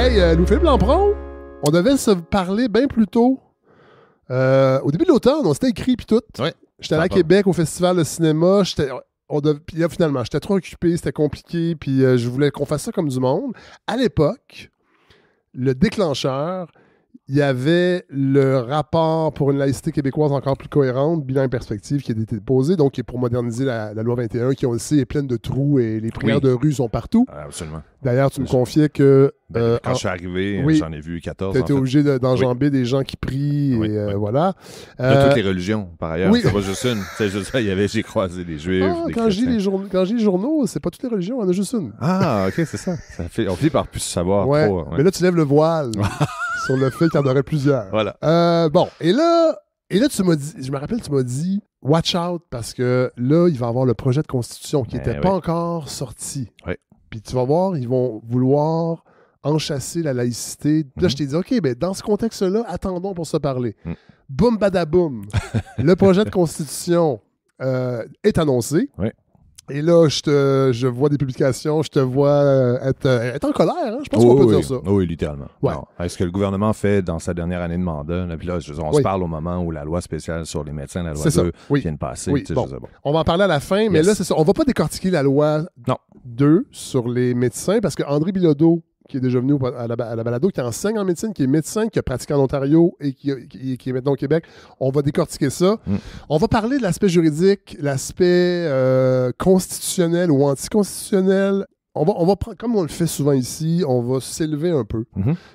Hey, Louis-Philippe Lampron, on devait se parler bien plus tôt. Au début de l'automne, on s'était écrit puis tout. Ouais. J'étais allé à Québec au Festival de cinéma. Puis là, finalement, j'étais trop occupé, c'était compliqué, puis je voulais qu'on fasse ça comme du monde. À l'époque, le déclencheur, il y avait le rapport pour une laïcité québécoise encore plus cohérente, bilan et perspective, qui a été déposé, donc qui est pour moderniser la loi 21, qui, on le sait, est pleine de trous et les prières de rue sont partout. Absolument. D'ailleurs, tu me confiais que... quand je suis arrivé, j'en ai vu 14. Tu as été obligé d'enjamber des gens qui prient, voilà. De toutes les religions, par ailleurs. Oui. C'est pas juste une. C'est juste ça, j'ai croisé des Juifs, des quand je lis chrétiens. quand je lis les journaux, c'est pas toutes les religions, il y en a juste une. Ah, OK, c'est ça. On finit par plus savoir. Ouais. Trop, Mais là, tu lèves le voile sur le fait qu'il y en aurait plusieurs. Voilà. Bon, et là, tu m'as dit, je me rappelle, tu m'as dit, watch out, parce que là, il va y avoir le projet de constitution qui n'était pas encore sorti. Oui. Puis tu vas voir, ils vont vouloir enchasser la laïcité. Là, je t'ai dit, OK, ben, dans ce contexte-là, attendons pour se parler. Boum, badaboum. Le projet de constitution est annoncé. Oui. Et là, je vois des publications, je te vois être en colère. Hein? Je pense qu'on peut dire ça. Oui, littéralement. Ouais. Non. Ce que le gouvernement fait dans sa dernière année de mandat, là, puis là, on se parle au moment où la loi spéciale sur les médecins, la loi 2, vient de passer. Oui. Bon. On va en parler à la fin, mais là, c'est ça. On va pas décortiquer la loi 2 sur les médecins, parce que André Bilodeau, qui est déjà venu à la balado, qui enseigne en médecine, qui est médecin, qui a pratiqué en Ontario et qui est maintenant au Québec. On va décortiquer ça. On va parler de l'aspect juridique, l'aspect constitutionnel ou anticonstitutionnel. On va prendre, comme on le fait souvent ici, on va s'élever un peu.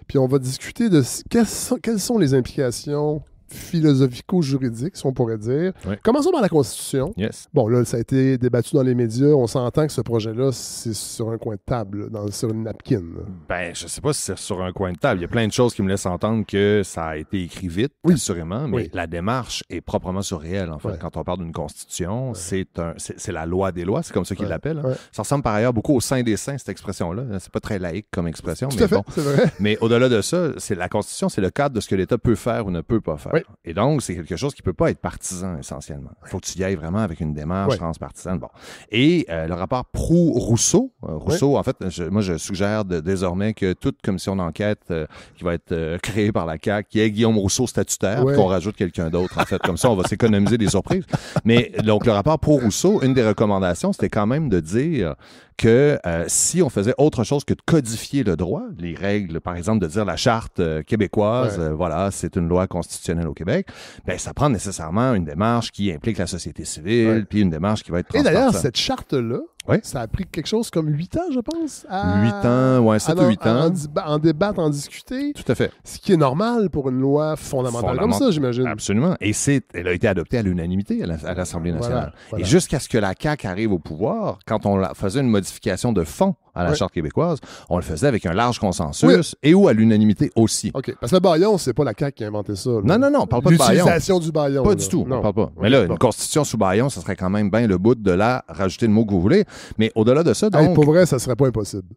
Puis on va discuter de quelles sont les implications philosophico-juridique, si on pourrait dire. Oui. Commençons par la Constitution. Yes. Bon, là, ça a été débattu dans les médias. On s'entend que ce projet-là, c'est sur un coin de table, sur une napkin. Là. Ben, je sais pas si c'est sur un coin de table. Il y a plein de choses qui me laissent entendre que ça a été écrit vite, assurément, mais la démarche est proprement surréelle, en fait. Quand on parle d'une Constitution, c'est la loi des lois, c'est comme ça qu'ils l'appellent. Hein. Ça ressemble par ailleurs beaucoup au Saint des Saints, cette expression-là. C'est pas très laïque comme expression, Tout mais à fait, bon. C'est vrai. Mais au-delà de ça, la Constitution, c'est le cadre de ce que l'État peut faire ou ne peut pas faire. Oui. Et donc, c'est quelque chose qui peut pas être partisan, essentiellement. Il faut que tu y ailles vraiment avec une démarche transpartisane. Bon. Et le rapport Proulx-Rousseau, en fait, moi, je suggère désormais que toute commission d'enquête qui va être créée par la CAQ, qu'il y ait Guillaume Rousseau statutaire, qu'on rajoute quelqu'un d'autre, en fait. Comme ça, on va s'économiser des surprises. Mais donc, le rapport Proulx-Rousseau, une des recommandations, c'était quand même de dire que si on faisait autre chose que de codifier le droit, les règles, par exemple, de dire la charte québécoise, voilà, c'est une loi constitutionnelle au Québec, ben ça prend nécessairement une démarche qui implique la société civile, puis une démarche qui va être transpartisane. Et d'ailleurs, cette charte-là, ça a pris quelque chose comme 8 ans, je pense. 8 ans, 7 ou 8 ans. En débattre, en discuter. Tout à fait. Ce qui est normal pour une loi fondamentale comme ça, j'imagine. Absolument. Et elle a été adoptée à l'unanimité à l'Assemblée nationale. Voilà. Et jusqu'à ce que la CAQ arrive au pouvoir, quand on faisait une modification de fond à la Charte québécoise, on le faisait avec un large consensus et ou à l'unanimité aussi. OK. Parce que le baillon, c'est pas la CAQ qui a inventé ça. Là. Non, on parle pas de baillon. L'utilisation du baillon. Pas du tout, on parle pas. Mais là, une constitution sous baillon, ça serait quand même bien le bout de rajouter le mot que vous voulez. Mais au-delà de ça, donc... pour vrai, ça serait pas impossible.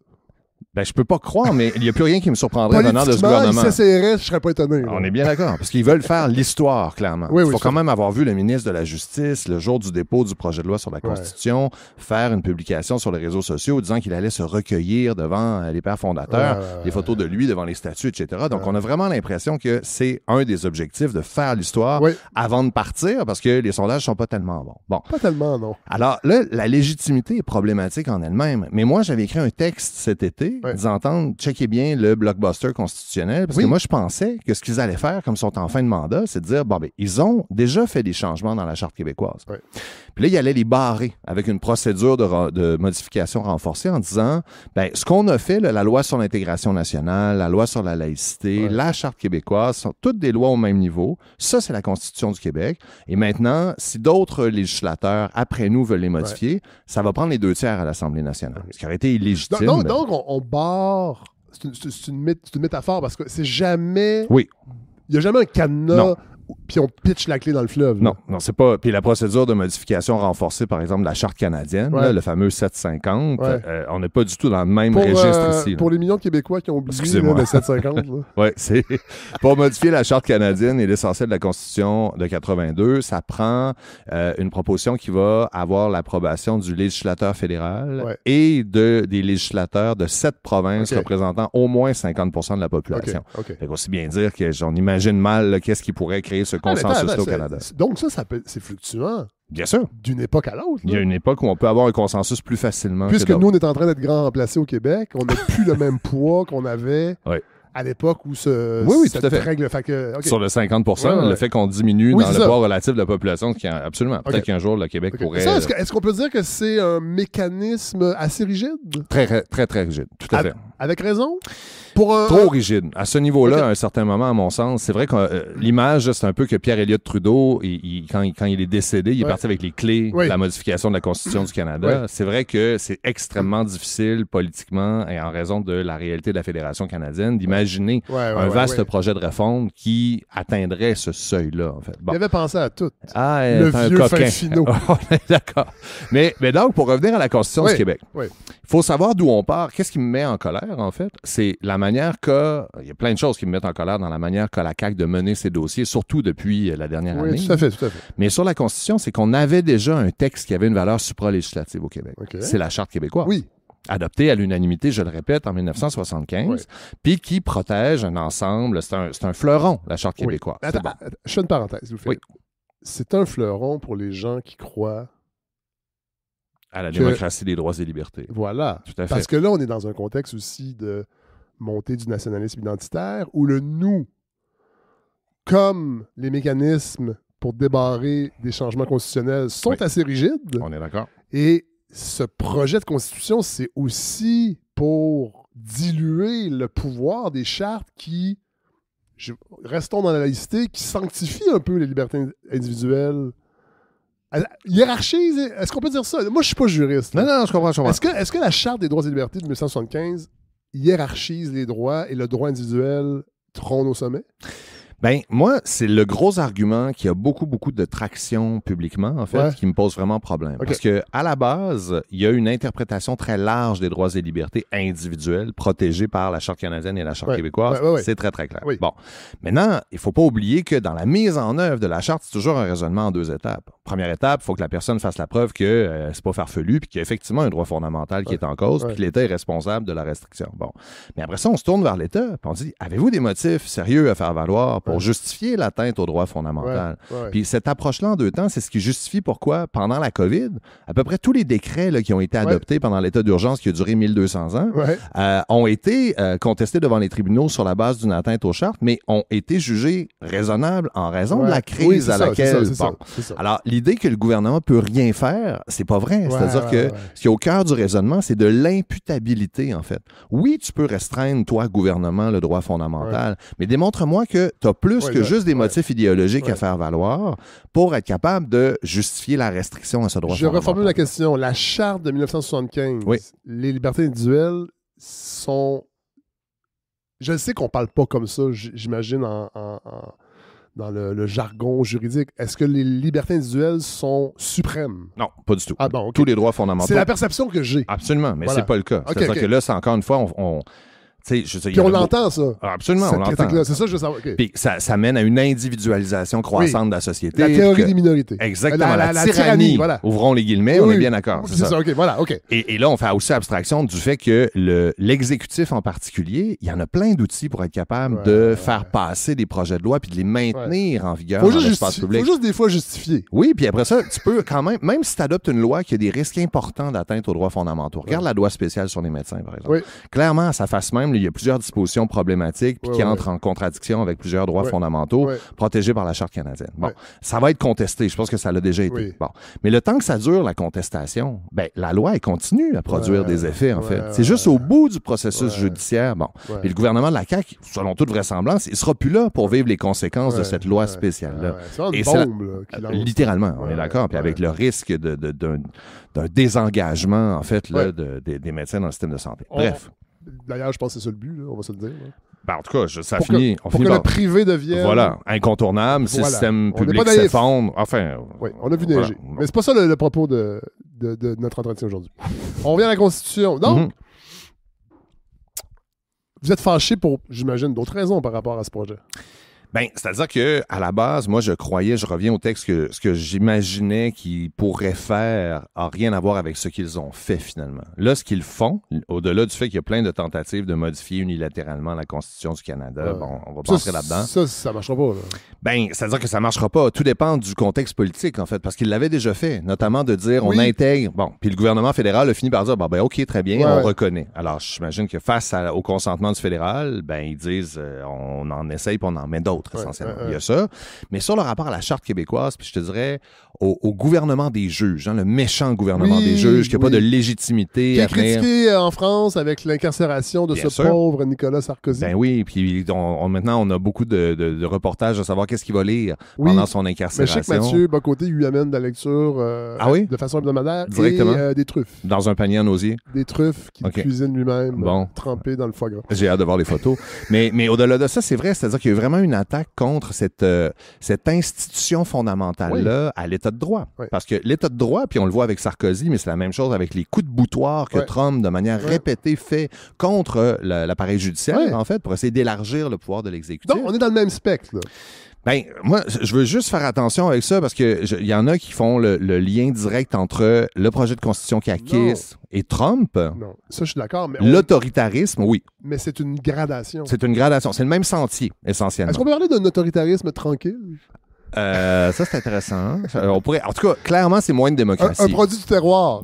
Ben, je peux pas croire, mais il n'y a plus rien qui me surprendrait venant de ce gouvernement. Si ça s'essayerait, je serais pas étonné. Là. On est bien d'accord, parce qu'ils veulent faire l'histoire, clairement. Il faut quand même avoir vu le ministre de la Justice, le jour du dépôt du projet de loi sur la Constitution, faire une publication sur les réseaux sociaux disant qu'il allait se recueillir devant les pères fondateurs, des photos de lui devant les statues, etc. Donc, on a vraiment l'impression que c'est un des objectifs de faire l'histoire avant de partir, parce que les sondages sont pas tellement bons. Bon. Pas tellement, non. Alors là, la légitimité est problématique en elle-même. Mais moi, j'avais écrit un texte cet été disant, checkez bien le blockbuster constitutionnel, parce que moi, je pensais que ce qu'ils allaient faire, comme ils sont en fin de mandat, c'est de dire, bon, ben, ils ont déjà fait des changements dans la Charte québécoise. Puis là, ils allaient les barrer avec une procédure de modification renforcée en disant, ben, ce qu'on a fait, là, la loi sur l'intégration nationale, la loi sur la laïcité, la Charte québécoise, sont toutes des lois au même niveau. Ça, c'est la Constitution du Québec. Et maintenant, si d'autres législateurs, après nous, veulent les modifier, ça va prendre les 2 tiers à l'Assemblée nationale. Ce qui aurait été illégitime. Donc on barre... C'est une métaphore parce que c'est jamais... Oui. Il n'y a jamais un cadenas puis on pitch la clé dans le fleuve. Non, c'est pas. Puis la procédure de modification renforcée, par exemple, de la Charte canadienne, là, le fameux 750, on n'est pas du tout dans le même registre ici. Pour les millions de Québécois qui ont oublié le 750. Oui, c'est pour modifier la Charte canadienne et l'essentiel de la Constitution de 82, ça prend une proposition qui va avoir l'approbation du législateur fédéral et des législateurs de 7 provinces représentant au moins 50% de la population. Fait aussi bien dire que j'en imagine mal qu'est-ce qui pourrait créer ce consensus au Canada. Donc c'est fluctuant. Bien sûr. D'une époque à l'autre. Il y a une époque où on peut avoir un consensus plus facilement. Puisque nous, on est en train d'être grand remplacés au Québec, on n'a plus le même poids qu'on avait à l'époque où cette règle... Sur le 50%, le fait qu'on diminue dans le poids relatif de la population, absolument. Peut-être qu'un jour, le Québec pourrait... Ça, est-ce qu'on peut dire que c'est un mécanisme assez rigide? Très, très, très rigide. Tout à fait. Avec raison? Trop rigide. À ce niveau-là, à un certain moment, à mon sens, c'est vrai que l'image, c'est un peu que Pierre-Elliott Trudeau, quand il est décédé, il est parti avec les clés de la modification de la Constitution du Canada. C'est vrai que c'est extrêmement difficile politiquement et en raison de la réalité de la Fédération canadienne d'imaginer un vaste projet de réforme qui atteindrait ce seuil-là, en fait. Il avait pensé à tout. Le vieux fin finot. D'accord. Mais donc, pour revenir à la Constitution du Québec, il faut savoir d'où on part. Qu'est-ce qui me met en colère, en fait? C'est la manière il y a plein de choses qui me mettent en colère dans la manière qu'a la CAQ de mener ses dossiers, surtout depuis la dernière année. Tout à fait. Mais sur la Constitution, c'est qu'on avait déjà un texte qui avait une valeur supralégislative au Québec. C'est la Charte québécoise. Oui. Adoptée à l'unanimité, je le répète, en 1975, puis qui protège un ensemble. C'est un fleuron, la Charte québécoise. Je fais une parenthèse, vous faites. C'est un fleuron pour les gens qui croient à la démocratie des droits et libertés. Voilà. Tout à fait. Parce que là, on est dans un contexte aussi de montée du nationalisme identitaire où le nous, comme les mécanismes pour débarrer des changements constitutionnels, sont assez rigides. On est d'accord. Et ce projet de constitution, c'est aussi pour diluer le pouvoir des chartes qui, restons dans la laïcité, qui sanctifient un peu les libertés individuelles. Hiérarchise, est-ce qu'on peut dire ça? Moi, je suis pas juriste. Non, je comprends. Est-ce que la Charte des droits et libertés de 1975 hiérarchise les droits et le droit individuel trône au sommet? Ben, moi, c'est le gros argument qui a beaucoup de traction publiquement, en fait, qui me pose vraiment problème. Parce que à la base, il y a une interprétation très large des droits et libertés individuels protégés par la Charte canadienne et la Charte québécoise. C'est très, très clair. Bon. Maintenant, il faut pas oublier que dans la mise en œuvre de la Charte, c'est toujours un raisonnement en 2 étapes. Première étape, il faut que la personne fasse la preuve que c'est pas farfelu puis qu'il y a effectivement un droit fondamental qui est en cause puis que l'État est responsable de la restriction. Bon. Mais après ça, on se tourne vers l'État puis on dit, avez-vous des motifs sérieux à faire valoir pour justifier l'atteinte au droit fondamental? Puis cette approche-là en 2 temps, c'est ce qui justifie pourquoi, pendant la COVID, à peu près tous les décrets là, qui ont été adoptés pendant l'état d'urgence qui a duré 1200 ans ont été contestés devant les tribunaux sur la base d'une atteinte aux chartes, mais ont été jugés raisonnables en raison de la crise à laquelle... Alors, l'idée que le gouvernement peut rien faire, c'est pas vrai. C'est-à-dire que ce qui est au cœur du raisonnement, c'est de l'imputabilité, en fait. Oui, tu peux restreindre, toi, gouvernement, le droit fondamental, mais démontre-moi que tu as plus que juste des motifs idéologiques à faire valoir pour être capable de justifier la restriction à ce droit fondamental. Je reformule la question. La Charte de 1975, les libertés individuelles sont... Je sais qu'on parle pas comme ça, j'imagine, dans le jargon juridique. Est-ce que les libertés individuelles sont suprêmes? Non, pas du tout. Ah bon, tous les droits fondamentaux. C'est la perception que j'ai. Absolument, mais c'est pas le cas. C'est-à-dire que là, c'est encore une fois, Puis on l'entend, ça. Absolument, on l'entend. C'est ça que je veux savoir. Puis ça mène à une individualisation croissante de la société. La théorie des minorités. Exactement, la tyrannie. Voilà. Ouvrons les guillemets, on est bien d'accord. C'est ça, OK. Et là, on fait aussi abstraction du fait que l'exécutif en particulier, il y en a plein d'outils pour être capable de faire passer des projets de loi puis de les maintenir en vigueur dans l'espace public. Il faut juste des fois justifier. Oui, puis après ça, tu peux quand même si tu adoptes une loi qui a des risques importants d'atteinte aux droits fondamentaux. Regarde la loi spéciale sur les médecins, par exemple. Clairement, à sa face même, il y a plusieurs dispositions problématiques puis qui entrent en contradiction avec plusieurs droits fondamentaux protégés par la Charte canadienne. Bon, ça va être contesté. Je pense que ça l'a déjà été. Bon. Mais le temps que ça dure, la contestation, ben, la loi, elle continue à produire des effets, en fait. C'est juste au bout du processus judiciaire. Bon. Puis le gouvernement de la CAQ, selon toute vraisemblance, il sera plus là pour vivre les conséquences de cette loi spéciale-là. C'est une bombe, littéralement, on est d'accord. Puis avec le risque d'un désengagement, en fait, là, des médecins dans le système de santé. Bref. D'ailleurs, je pense que c'est ça le but, là, on va se le dire. Ben, en tout cas, ça finit. Pour que le privé devienne. Voilà, incontournable, système public s'effondre. Enfin. Oui, on a vu neiger. Bon. Mais c'est pas ça le propos de notre entretien aujourd'hui. On revient à la Constitution. Donc, vous êtes fâché pour, j'imagine, d'autres raisons par rapport à ce projet. Ben, c'est-à-dire que à la base, moi, je reviens au texte que ce que j'imaginais qu'ils pourraient faire a rien à voir avec ce qu'ils ont fait finalement. Là, ce qu'ils font, au-delà du fait qu'il y a plein de tentatives de modifier unilatéralement la Constitution du Canada, bon, on va pas entrer là-dedans. Ça marchera pas. Là. Ben, c'est-à-dire que ça marchera pas. Tout dépend du contexte politique, en fait, parce qu'ils l'avaient déjà fait, notamment de dire on intègre. Bon, puis le gouvernement fédéral a fini par dire ben ok, très bien, on reconnaît. Alors, j'imagine que face au consentement du fédéral, ben ils disent on en essaye puis on en met d'autres. Essentiellement. Il y a ça. Mais sur le rapport à la Charte québécoise, puis je te dirais au gouvernement des juges, le méchant gouvernement des juges, qui n'a pas de légitimité. Qui est critiqué en France avec l'incarcération de pauvre Nicolas Sarkozy. Ben oui, puis maintenant, on a beaucoup de reportages à savoir qu'est-ce qu'il va lire pendant son incarcération. Mais je sais que Mathieu Bocoté lui amène de la lecture de façon hebdomadaire directement et des truffes. Dans un panier en osier. Des truffes qu'il cuisine lui-même, trempées dans le foie gras. J'ai hâte de voir les photos. mais au-delà de ça, c'est vrai, c'est-à-dire qu'il y a vraiment une attaque contre cette institution fondamentale-là à l'État de droit. Oui. Parce que l'État de droit, puis on le voit avec Sarkozy, mais c'est la même chose avec les coups de boutoir que Trump, de manière répétée, fait contre l'appareil judiciaire, en fait, pour essayer d'élargir le pouvoir de l'exécutif. Donc, on est dans le même spectre, là. Ben, moi, je veux juste faire attention avec ça parce que il y en a qui font le lien direct entre le projet de constitution caquiste et Trump. Non, ça, je suis d'accord. Mais l'autoritarisme, oui. Mais c'est une gradation. C'est une gradation. C'est le même sentier, essentiellement. Est-ce qu'on peut parler d'un autoritarisme tranquille? Ça, c'est intéressant. On pourrait, en tout cas, clairement, c'est moins de démocratie. Un produit du terroir.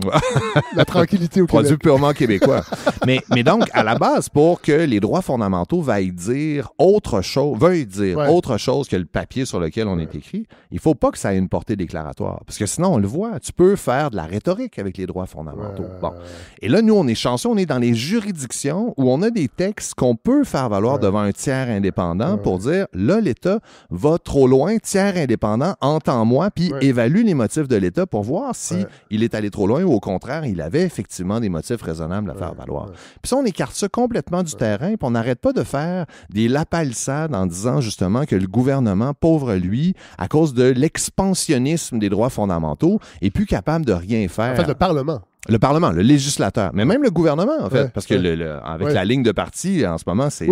La tranquillité au Québec. Produit purement québécois. mais donc, à la base, pour que les droits fondamentaux veuillent dire autre chose que le papier sur lequel on est écrit, il faut pas que ça ait une portée déclaratoire. Parce que sinon, on le voit, tu peux faire de la rhétorique avec les droits fondamentaux. Bon. Et là, nous, on est chanceux, on est dans les juridictions où on a des textes qu'on peut faire valoir devant un tiers indépendant pour dire, là, l'État va trop loin, tiers indépendant, entends-moi, puis évalue les motifs de l'État pour voir si il est allé trop loin ou au contraire, il avait effectivement des motifs raisonnables à faire valoir. Puis ça, on écarte ça complètement du terrain, puis on n'arrête pas de faire des lapalissades en disant justement que le gouvernement, pauvre lui, à cause de l'expansionnisme des droits fondamentaux, est plus capable de rien faire. En fait, le Parlement. Le Parlement, le législateur, mais même le gouvernement, en fait, parce que avec la ligne de parti, en ce moment, c'est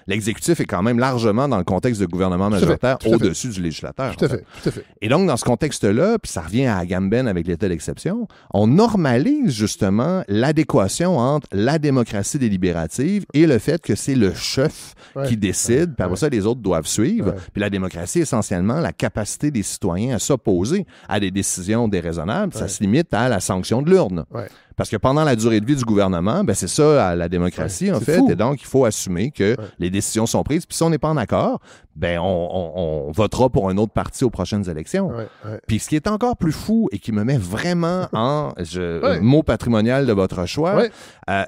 l'exécutif est quand même largement dans le contexte de gouvernement majoritaire au-dessus du législateur. Tout à fait. Et donc, dans ce contexte-là, puis ça revient à Agamben avec l'état d'exception, on normalise justement l'adéquation entre la démocratie délibérative et le fait que c'est le chef qui décide, puis après ça, les autres doivent suivre. Puis la démocratie, essentiellement, la capacité des citoyens à s'opposer à des décisions déraisonnables, ça se limite à la sanction de l'urne. Parce que pendant la durée de vie du gouvernement, ben c'est ça la démocratie, en fait. Fou. Et donc, il faut assumer que les décisions sont prises. Puis si on n'est pas en accord, ben on votera pour un autre parti aux prochaines élections. Puis ce qui est encore plus fou et qui me met vraiment en mot patrimonial de votre choix,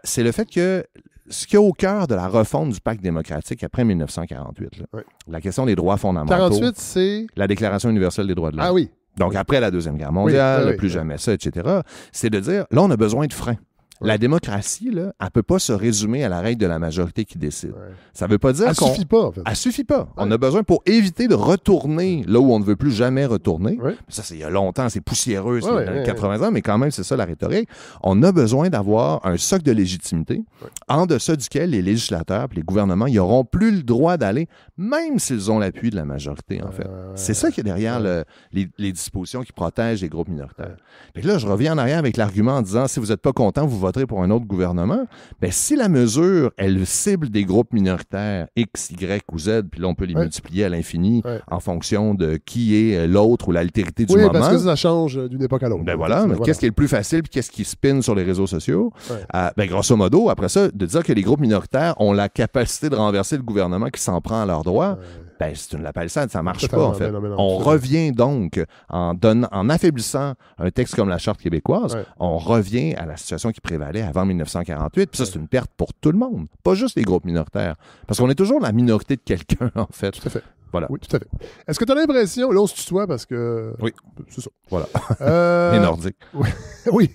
c'est le fait que ce qui est au cœur de la refonte du pacte démocratique après 1948, la question des droits fondamentaux. 48, c'est la Déclaration universelle des droits de l'homme. Ah oui. Donc, après la Deuxième Guerre mondiale, plus jamais ça, etc., c'est de dire, là, on a besoin de freins. La démocratie, là, elle ne peut pas se résumer à la règle de la majorité qui décide. Ça ne veut pas dire Elle suffit pas, en fait. Elle suffit pas. On a besoin, pour éviter de retourner là où on ne veut plus jamais retourner, ça, c'est il y a longtemps, c'est poussiéreux, c'est dans les 80 ans, mais quand même, c'est ça la rhétorique. On a besoin d'avoir un socle de légitimité en deçà duquel les législateurs et les gouvernements n'auront plus le droit d'aller, même s'ils ont l'appui de la majorité, en fait. C'est ça qui est derrière les dispositions qui protègent les groupes minoritaires. Puis là, je reviens en arrière avec l'argument en disant, si vous n'êtes pas content, vous voterez pour un autre gouvernement, bien, si la mesure, elle cible des groupes minoritaires X, Y ou Z, puis là, on peut les multiplier à l'infini en fonction de qui est l'autre ou l'altérité du moment. Oui, parce que ça change d'une époque à l'autre. Ben voilà, mais qu'est-ce qui est le plus facile puis qu'est-ce qui spin sur les réseaux sociaux? Ben, grosso modo, après ça, de dire que les groupes minoritaires ont la capacité de renverser le gouvernement qui s'en prend à leurs droits, ben, c'est une lapalissade, ça marche pas, en fait. On revient donc, en affaiblissant un texte comme la Charte québécoise, on revient à la situation qui prévalait avant 1948, puis ça, c'est une perte pour tout le monde, pas juste les groupes minoritaires, parce qu'on est toujours la minorité de quelqu'un, en fait. Tout à fait. Voilà. Oui, tout à fait. Est-ce que tu as l'impression, là, on se tutoie parce que... Oui. C'est ça. Voilà. Les Nordiques. Oui.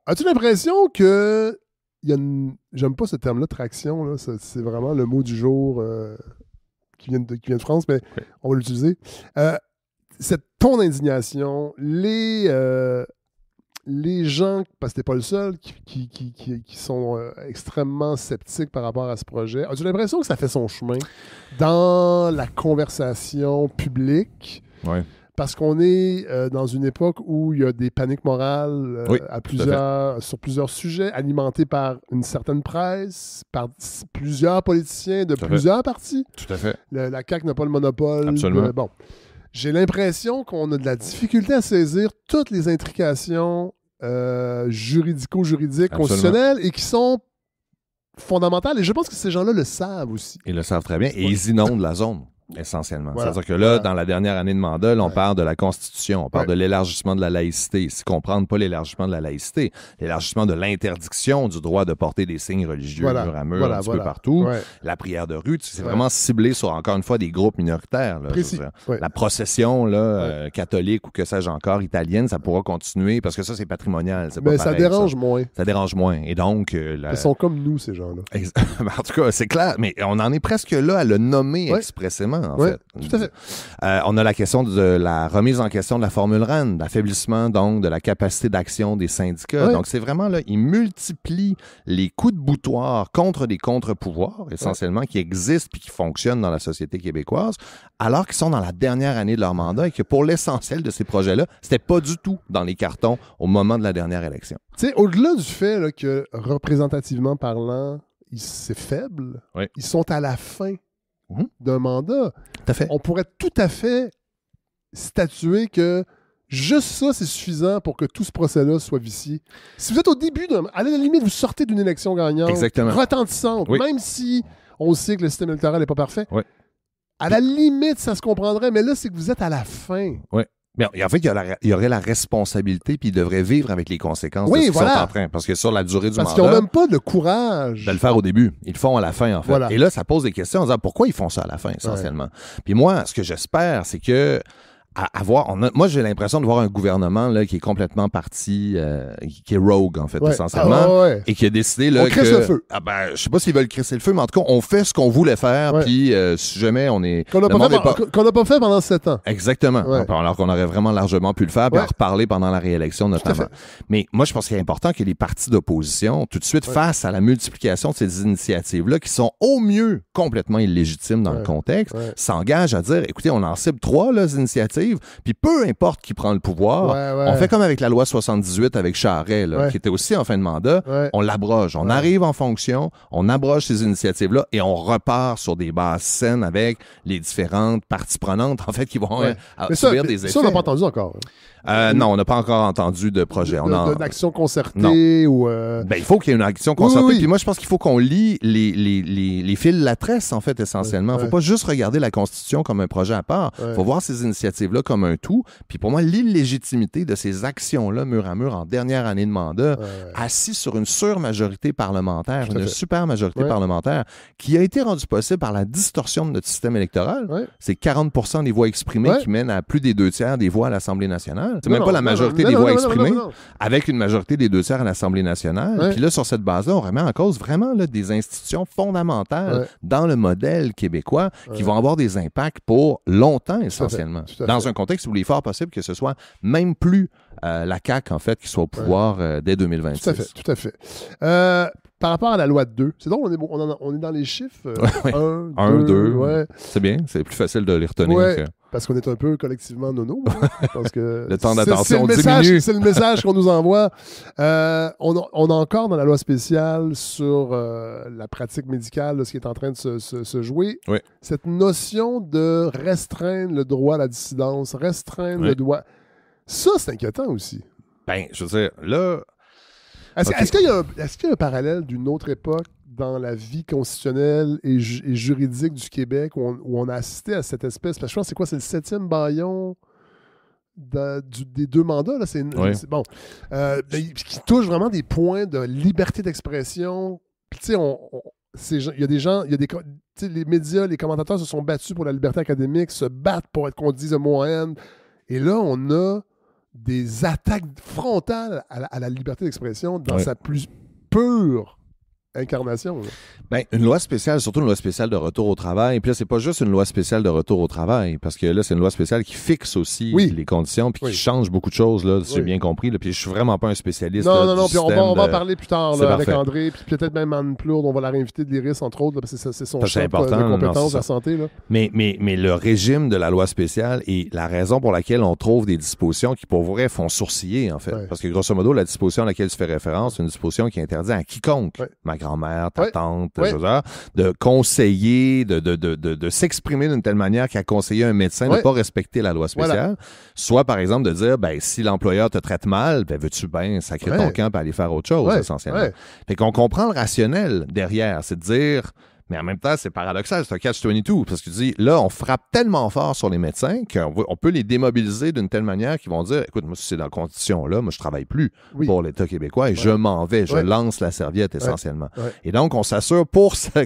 As-tu l'impression que j'aime pas ce terme-là, traction, là, c'est vraiment le mot du jour qui vient de France, mais on va l'utiliser. Cette ton d'indignation, les gens, parce que t'es pas le seul, qui sont extrêmement sceptiques par rapport à ce projet, as-tu l'impression que ça fait son chemin dans la conversation publique? Oui. Parce qu'on est dans une époque où il y a des paniques morales sur plusieurs sujets, alimentés par une certaine presse, par plusieurs politiciens de plusieurs partis. Tout à fait. La CAQ n'a pas le monopole. Absolument. Bon. J'ai l'impression qu'on a de la difficulté à saisir toutes les intrications juridico-juridiques, constitutionnelles, et qui sont fondamentales. Et je pense que ces gens-là le savent aussi. Ils le savent très bien. Et ils inondent la zone. Essentiellement. Voilà. C'est-à-dire que là, dans la dernière année de mandat, là, on parle de la Constitution, on parle de l'élargissement de la laïcité. Si comprendre pas l'élargissement de la laïcité, l'élargissement de l'interdiction du droit de porter des signes religieux mur à mur un petit peu partout, la prière de rue, c'est vraiment ciblé sur, encore une fois, des groupes minoritaires. Là, précis. La procession là, catholique ou que sais-je encore, italienne, ça pourra continuer parce que ça, c'est patrimonial. C'est pas mais pareil, ça dérange moins. Ça dérange moins. Et donc... Ils sont comme nous, ces gens-là. En tout cas, c'est clair. Mais on en est presque là à le nommer expressément. En fait. Tout à fait. On a la question de la remise en question de la formule RAND, l'affaiblissement donc de la capacité d'action des syndicats. Donc c'est vraiment là, ils multiplient les coups de boutoir contre des contre-pouvoirs essentiellement qui existent puis qui fonctionnent dans la société québécoise, alors qu'ils sont dans la dernière année de leur mandat et que pour l'essentiel de ces projets-là, c'était pas du tout dans les cartons au moment de la dernière élection. Tu sais, au-delà du fait là, que représentativement parlant, c'est faible, ils sont à la fin d'un mandat. Tout à fait. On pourrait tout à fait statuer que juste ça, c'est suffisant pour que tout ce procès-là soit vicié. Si vous êtes au début, à la limite, vous sortez d'une élection gagnante, retentissante, même si on sait que le système électoral n'est pas parfait, à la limite, ça se comprendrait, mais là, c'est que vous êtes à la fin. Oui. Mais en fait, il y aurait la responsabilité, puis ils devraient vivre avec les conséquences de ce qu'ils sont en train. Parce que sur la durée du mandat... Parce qu'ils n'ont même pas le courage de le faire au début. Ils le font à la fin, en fait. Et là, ça pose des questions en disant pourquoi ils font ça à la fin, essentiellement. Puis moi, ce que j'espère, c'est que moi, j'ai l'impression de voir un gouvernement là, qui est complètement parti, qui est rogue, en fait, essentiellement, et qui a décidé là, on crisse le feu. Je sais pas s'ils veulent crisser le feu, mais en tout cas, on fait ce qu'on voulait faire, puis si jamais on est... Qu'on n'a pas fait pendant 7 ans. Exactement. Alors qu'on aurait vraiment largement pu le faire, puis en reparler pendant la réélection, notamment. Mais moi, je pense qu'il est important que les partis d'opposition, tout de suite, face à la multiplication de ces initiatives-là, qui sont au mieux complètement illégitimes dans le contexte, s'engagent à dire, écoutez, on en cible 3, là, initiatives, puis peu importe qui prend le pouvoir, on fait comme avec la loi 78 avec Charest, là, qui était aussi en fin de mandat, on l'abroge. On arrive en fonction, on abroge ces initiatives-là et on repart sur des bases saines avec les différentes parties prenantes, en fait, qui vont subir des effets. Ça, on n'a pas entendu encore. Non, on n'a pas encore entendu de projet. D'action concertée ou... il faut qu'il y ait une action concertée. Puis moi, je pense qu'il faut qu'on lie les fils de la tresse, en fait, essentiellement. Il ne faut pas juste regarder la Constitution comme un projet à part. Il faut voir ces initiatives-là comme un tout. Puis pour moi, l'illégitimité de ces actions-là, mur à mur, en dernière année de mandat, assis sur une surmajorité parlementaire, une super majorité parlementaire, qui a été rendue possible par la distorsion de notre système électoral. C'est 40% des voix exprimées qui mènent à plus des 2/3 des voix à l'Assemblée nationale. C'est même pas la majorité des voix exprimées, avec une majorité des 2/3 à l'Assemblée nationale. Puis là, sur cette base-là, on remet en cause vraiment là, des institutions fondamentales dans le modèle québécois qui vont avoir des impacts pour longtemps, essentiellement. Tout à fait. Dans un contexte où il est fort possible que ce soit même plus la CAQ, en fait, qui soit au pouvoir dès 2026. Tout à fait. Par rapport à la loi 2, c'est donc on est dans les chiffres 1, 2. C'est bien, c'est plus facile de les retenir. Parce qu'on est un peu collectivement nono. Parce que le temps d'attention diminue. C'est le message qu'on nous envoie. On a encore dans la loi spéciale sur la pratique médicale, là, ce qui est en train de se jouer, cette notion de restreindre le droit à la dissidence, restreindre le droit. Ça, c'est inquiétant aussi. Je veux dire, là... Est-ce qu'il y a un parallèle d'une autre époque dans la vie constitutionnelle et juridique du Québec où on a assisté à cette espèce... Parce que je pense que c'est le 7e bâillon des 2 mandats. Là, c'est bon. Qui touche vraiment des points de liberté d'expression. Puis tu sais, il y a des gens... les médias, les commentateurs se sont battus pour la liberté académique, se battent pour qu'on dise le mot en haine. Et là, on a des attaques frontales à la liberté d'expression dans sa plus pure incarnation. Ben, une loi spéciale, surtout une loi spéciale de retour au travail. Puis là, c'est pas juste une loi spéciale de retour au travail, parce que là, c'est une loi spéciale qui fixe aussi les conditions, puis qui change beaucoup de choses, là, si j'ai bien compris. Là, puis je suis vraiment pas un spécialiste. Non, puis on va en parler plus tard là, avec André, puis peut-être même Anne Plourde, on va la réinviter de l'IRIS, entre autres, là, parce que c'est son champ de compétences de la santé. Là. Mais le régime de la loi spéciale est la raison pour laquelle on trouve des dispositions qui, pour vrai, font sourciller, en fait. Ouais. Parce que, grosso modo, la disposition à laquelle tu fais référence, c'est une disposition qui interdit à quiconque, ma grand-mère, ta tante, de conseiller, de s'exprimer d'une telle manière qu'à conseiller un médecin de ne pas respecter la loi spéciale. Soit, par exemple, de dire, ben, si l'employeur te traite mal, ben, veux-tu bien sacrer ton camp et aller faire autre chose, essentiellement. Fait qu'on comprend le rationnel derrière, c'est de dire... Mais en même temps, c'est paradoxal, c'est un catch-22, parce que tu dis, là, on frappe tellement fort sur les médecins qu'on peut les démobiliser d'une telle manière qu'ils vont dire, écoute, moi, si c'est dans la condition-là, moi, je travaille plus pour l'État québécois et je m'en vais, je lance la serviette essentiellement. Et donc, on s'assure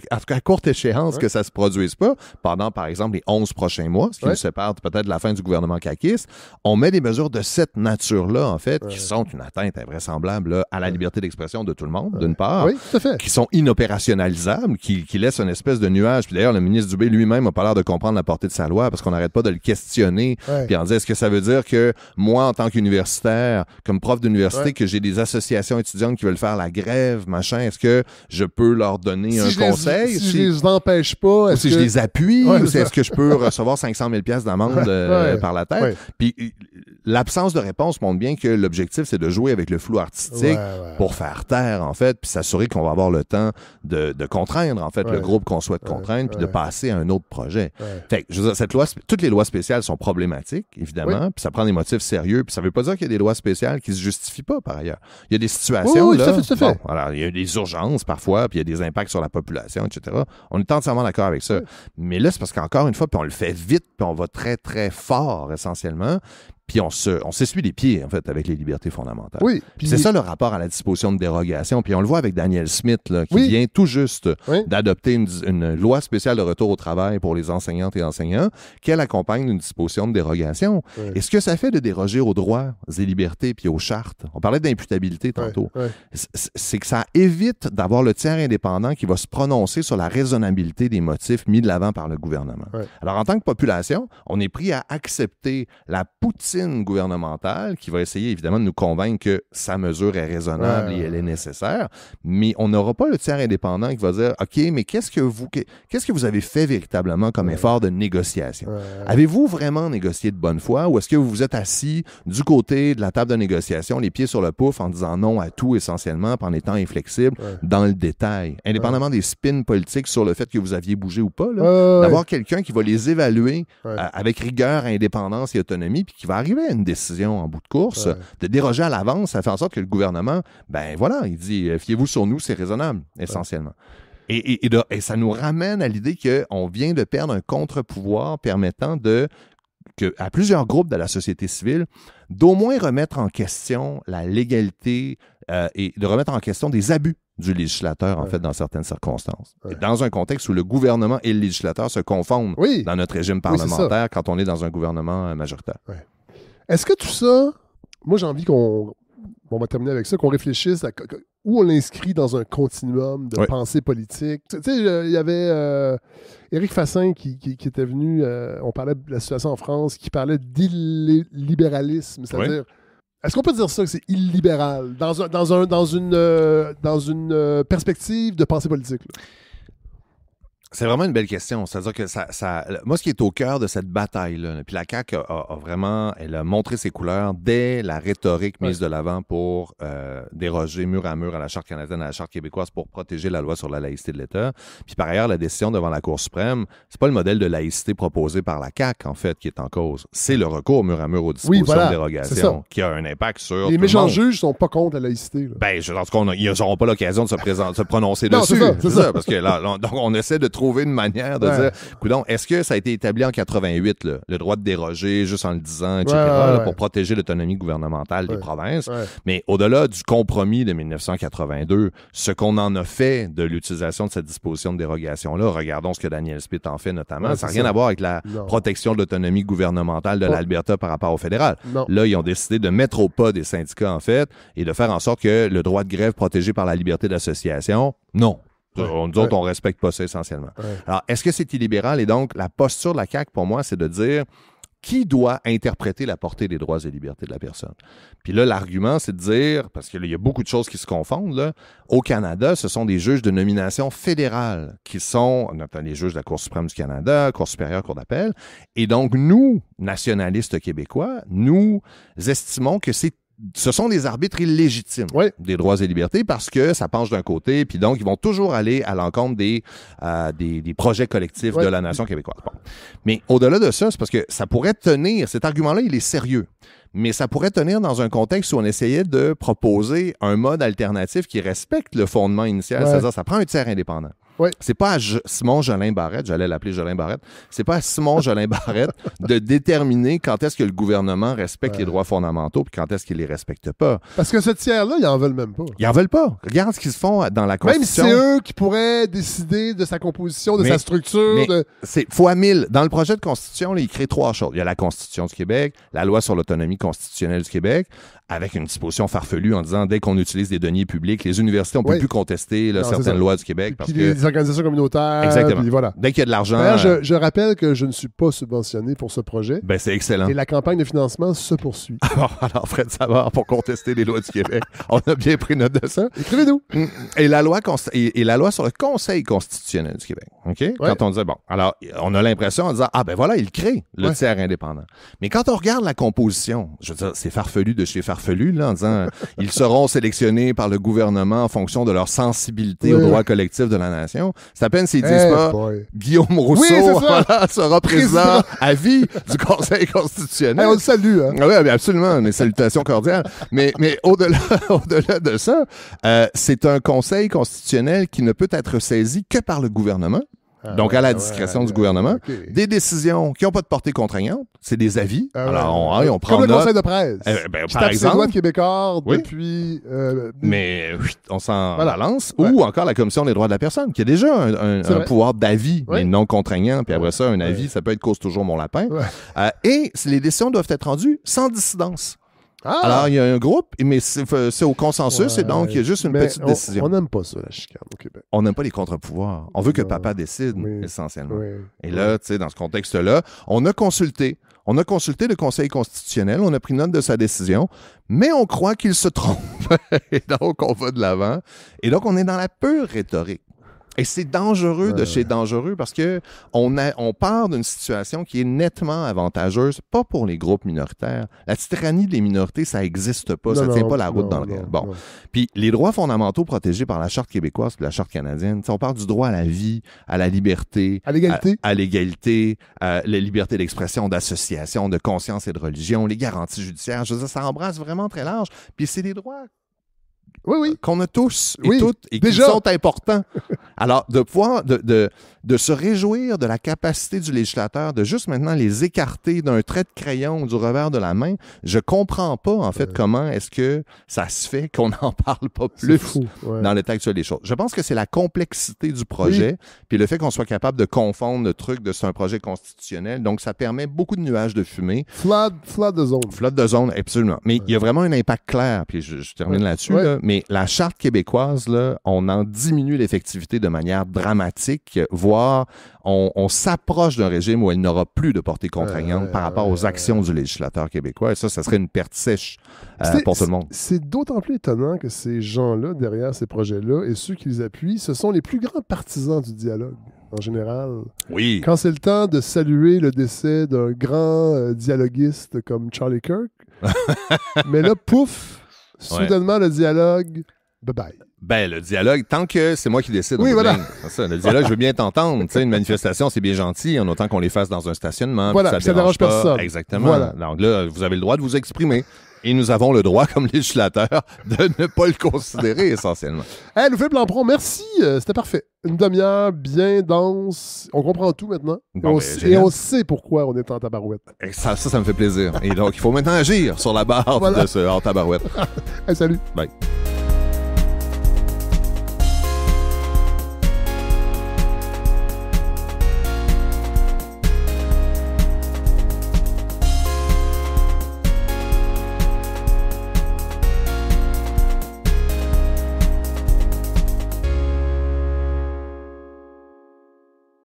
à courte échéance que ça se produise pas pendant, par exemple, les 11 prochains mois, ce qui nous sépare peut-être de la fin du gouvernement caquiste. On met des mesures de cette nature-là, en fait, qui sont une atteinte invraisemblable là, à la liberté d'expression de tout le monde, d'une part, qui sont inopérationnalisables, qui laissent une espèce de nuage. Puis d'ailleurs, le ministre Dubé lui-même n'a pas l'air de comprendre la portée de sa loi parce qu'on n'arrête pas de le questionner. Puis en disant, est-ce que ça veut dire que moi, en tant qu'universitaire, comme prof d'université, que j'ai des associations étudiantes qui veulent faire la grève, machin, est-ce que je peux leur donner un conseil? Si je les empêche pas, si je les appuie, ou est-ce que je peux recevoir 500 000 $ d'amende par la tête? Puis l'absence de réponse montre bien que l'objectif, c'est de jouer avec le flou artistique pour faire taire, en fait, puis s'assurer qu'on va avoir le temps de contraindre, en fait, le groupe qu'on souhaite contraindre, puis de passer à un autre projet. Fait que, je veux dire, toutes les lois spéciales sont problématiques, évidemment, puis ça prend des motifs sérieux, puis ça veut pas dire qu'il y a des lois spéciales qui se justifient pas, par ailleurs. Il y a des situations, là... tout à fait. Bon, alors, il y a des urgences, parfois, puis il y a des impacts sur la population, etc. On est entièrement d'accord avec ça. Mais là, c'est parce qu'encore une fois, puis on le fait vite, puis on va très, très fort, essentiellement, puis on s'essuie les pieds, en fait, avec les libertés fondamentales. Puis c'est ça le rapport à la disposition de dérogation. Puis on le voit avec Daniel Smith, là, qui vient tout juste d'adopter une loi spéciale de retour au travail pour les enseignantes et enseignants, qu'elle accompagne d'une disposition de dérogation. Et ce que ça fait de déroger aux droits et libertés puis aux chartes, on parlait d'imputabilité tantôt, c'est que ça évite d'avoir le tiers indépendant qui va se prononcer sur la raisonnabilité des motifs mis de l'avant par le gouvernement. Alors, en tant que population, on est pris à accepter la poutine gouvernementale qui va essayer évidemment de nous convaincre que sa mesure est raisonnable et elle est nécessaire, mais on n'aura pas le tiers indépendant qui va dire « OK, mais qu'est-ce que vous avez fait véritablement comme effort de négociation? Avez-vous vraiment négocié de bonne foi ou est-ce que vous vous êtes assis du côté de la table de négociation, les pieds sur le pouf en disant non à tout essentiellement, en étant inflexible dans le détail, indépendamment des spins politiques sur le fait que vous aviez bougé ou pas, d'avoir quelqu'un qui va les évaluer avec rigueur, indépendance et autonomie, puis qui va arriver à une décision en bout de course, de déroger à l'avance, ça fait en sorte que le gouvernement, ben voilà, il dit, fiez-vous sur nous, c'est raisonnable, essentiellement. Et ça nous ramène à l'idée qu'on vient de perdre un contre-pouvoir permettant à plusieurs groupes de la société civile d'au moins remettre en question la légalité et de remettre en question des abus du législateur, en fait, dans certaines circonstances. Et dans un contexte où le gouvernement et le législateur se confondent dans notre régime parlementaire quand on est dans un gouvernement majoritaire. Est-ce que tout ça, moi j'ai envie on va terminer avec ça, qu'on réfléchisse à où on l'inscrit dans un continuum de pensée politique. Tu sais, il y avait Éric Fassin qui était venu, on parlait de la situation en France, qui parlait d'illibéralisme, c'est-à-dire, est-ce qu'on peut dire ça, que c'est illibéral, dans une perspective de pensée politique, là? C'est vraiment une belle question. C'est-à-dire que moi, ce qui est au cœur de cette bataille-là, puis la CAQ elle a montré ses couleurs dès la rhétorique mise de l'avant pour déroger mur à mur à la Charte canadienne, à la Charte québécoise pour protéger la loi sur la laïcité de l'État. Puis par ailleurs, la décision devant la Cour suprême, c'est pas le modèle de laïcité proposé par la CAQ, en fait, qui est en cause. C'est le recours mur à mur aux dispositions de dérogation qui a un impact sur les méchants juges sont pas contre la laïcité. Là. Ben, en tout cas, ils n'auront pas l'occasion de se prononcer dessus. C'est ça. Parce que là, donc, on essaie de trouver une manière de dire, coudonc, est-ce que ça a été établi en 88, là, le droit de déroger, juste en le disant, etc., là, pour protéger l'autonomie gouvernementale des provinces. Mais au-delà du compromis de 1982, ce qu'on en a fait de l'utilisation de cette disposition de dérogation-là, regardons ce que Daniel Smith en fait notamment, ça n'a rien à voir avec la protection de l'autonomie gouvernementale de l'Alberta par rapport au fédéral. Là, ils ont décidé de mettre au pas des syndicats, en fait, et de faire en sorte que le droit de grève protégé par la liberté d'association, non. Nous autres, on respecte pas ça essentiellement. Alors, est-ce que c'est illibéral? Et donc, la posture de la CAQ, pour moi, c'est de dire qui doit interpréter la portée des droits et libertés de la personne. Puis là, l'argument, c'est de dire, parce qu'il y a beaucoup de choses qui se confondent, là, au Canada, ce sont des juges de nomination fédérale qui sont, notamment les juges de la Cour suprême du Canada, Cour supérieure, Cour d'appel. Et donc, nous, nationalistes québécois, nous estimons que ce sont des arbitres illégitimes des droits et libertés parce que ça penche d'un côté, puis donc ils vont toujours aller à l'encontre des projets collectifs de la nation québécoise. Bon. Mais au-delà de ça, c'est parce que ça pourrait tenir, cet argument-là, il est sérieux, mais ça pourrait tenir dans un contexte où on essayait de proposer un mode alternatif qui respecte le fondement initial, c'est-à-dire ça prend un tiers indépendant. C'est pas à Simon Jolin Barrette, j'allais l'appeler Jolin Barrette, c'est pas à Simon Jolin Barrette de déterminer quand est-ce que le gouvernement respecte les droits fondamentaux puis quand est-ce qu'il les respecte pas. Parce que ce tiers-là, ils en veulent même pas. Ils en veulent pas. Regarde ce qu'ils se font dans la Constitution. Même si c'est eux qui pourraient décider de sa composition, de sa structure. C'est fois 1000. Dans le projet de Constitution, là, il crée 3 choses. Il y a la Constitution du Québec, la loi sur l'autonomie constitutionnelle du Québec, avec une disposition farfelue en disant dès qu'on utilise des deniers publics, les universités, on ne peut plus contester certaines lois du Québec. Parce que les organisations communautaires. Exactement. Puis voilà. Dès qu'il y a de l'argent. D'ailleurs, je rappelle que je ne suis pas subventionné pour ce projet. Ben, c'est excellent. Et la campagne de financement se poursuit. Alors, Fred Savard, pour contester les lois du Québec, on a bien pris note de ça. Écrivez-nous. Et la loi sur le Conseil constitutionnel du Québec. OK? Quand on disait, bon, alors, on a l'impression en disant, ah ben voilà, il crée le tiers indépendant. Mais quand on regarde la composition, je veux dire, c'est farfelu de chez farfelu, là, en disant, ils seront sélectionnés par le gouvernement en fonction de leur sensibilité aux droits collectifs de la nation. C'est à peine s'ils disent pas Guillaume Rousseau sera président à vie du Conseil constitutionnel. On le salue. Hein? Oui, absolument. Mes salutations cordiales. Mais au-delà de ça, c'est un Conseil constitutionnel qui ne peut être saisi que par le gouvernement. Donc, à la discrétion du gouvernement. Des décisions qui n'ont pas de portée contraignante, c'est des avis. Alors, on prend comme note. le Conseil de presse. Par exemple. Loi de Québécois depuis... mais on s'en balance. Ou encore la Commission des droits de la personne, qui a déjà un pouvoir d'avis, mais non contraignant. Puis après ça, un avis, ça peut être cause toujours mon lapin. Et les décisions doivent être rendues sans dissidence. Alors, il y a un groupe, mais c'est au consensus, et donc il y a juste une petite décision. On n'aime pas ça, la chicane au Québec. On n'aime pas les contre-pouvoirs. On veut que papa décide, essentiellement. Et là, tu sais, dans ce contexte-là, on a consulté le Conseil constitutionnel, on a pris note de sa décision, mais on croit qu'il se trompe. Et donc, on va de l'avant. Et donc, on est dans la pure rhétorique. Et c'est dangereux de chez dangereux parce que on part d'une situation qui est nettement avantageuse, pas pour les groupes minoritaires. La tyrannie des minorités, ça n'existe pas. Ça ne tient pas la route dans le réel. Bon. Puis les droits fondamentaux protégés par la Charte québécoise et la Charte canadienne, on parle du droit à la vie, à la liberté, à l'égalité, la liberté d'expression, d'association, de conscience et de religion, les garanties judiciaires. Je veux dire, ça embrasse vraiment très large. Puis c'est des droits qu'on a tous et toutes et qui sont importants. Alors, de pouvoir, de se réjouir de la capacité du législateur de juste maintenant les écarter d'un trait de crayon ou du revers de la main, je comprends pas, en fait, comment est-ce que ça se fait qu'on n'en parle pas plus dans l'état actuel des choses. Je pense que c'est la complexité du projet, puis le fait qu'on soit capable de confondre le truc de c'est un projet constitutionnel, donc ça permet beaucoup de nuages de fumée. Flood de zone. Flood de zone, absolument. Mais il y a vraiment un impact clair, puis je termine là-dessus, là, mais la Charte québécoise, là, on en diminue l'effectivité de manière dramatique, voire on s'approche d'un régime où elle n'aura plus de portée contraignante par rapport aux actions du législateur québécois. Et ça serait une perte sèche pour tout le monde. C'est d'autant plus étonnant que ces gens-là, derrière ces projets-là, et ceux qui les appuient, ce sont les plus grands partisans du dialogue. En général. Oui. Quand c'est le temps de saluer le décès d'un grand dialoguiste comme Charlie Kirk, mais là, pouf, soudainement, le dialogue, bye-bye. Ben, le dialogue, tant que c'est moi qui décide. Oui, voilà. Ça, le dialogue, je veux bien t'entendre. Tu sais, une manifestation, c'est bien gentil, en autant qu'on les fasse dans un stationnement. Voilà, ça dérange personne. Exactement. Voilà. Donc là, vous avez le droit de vous exprimer. Et nous avons le droit, comme législateur, de ne pas le considérer essentiellement. Hey, Louis-Philippe Lampron, merci. C'était parfait. Une demi-heure bien dense. On comprend tout maintenant. Bon, et on sait pourquoi on est en tabarouette. Et ça me fait plaisir. Et donc, il faut maintenant agir sur la barre de ce en tabarouette. Hey, salut. Bye.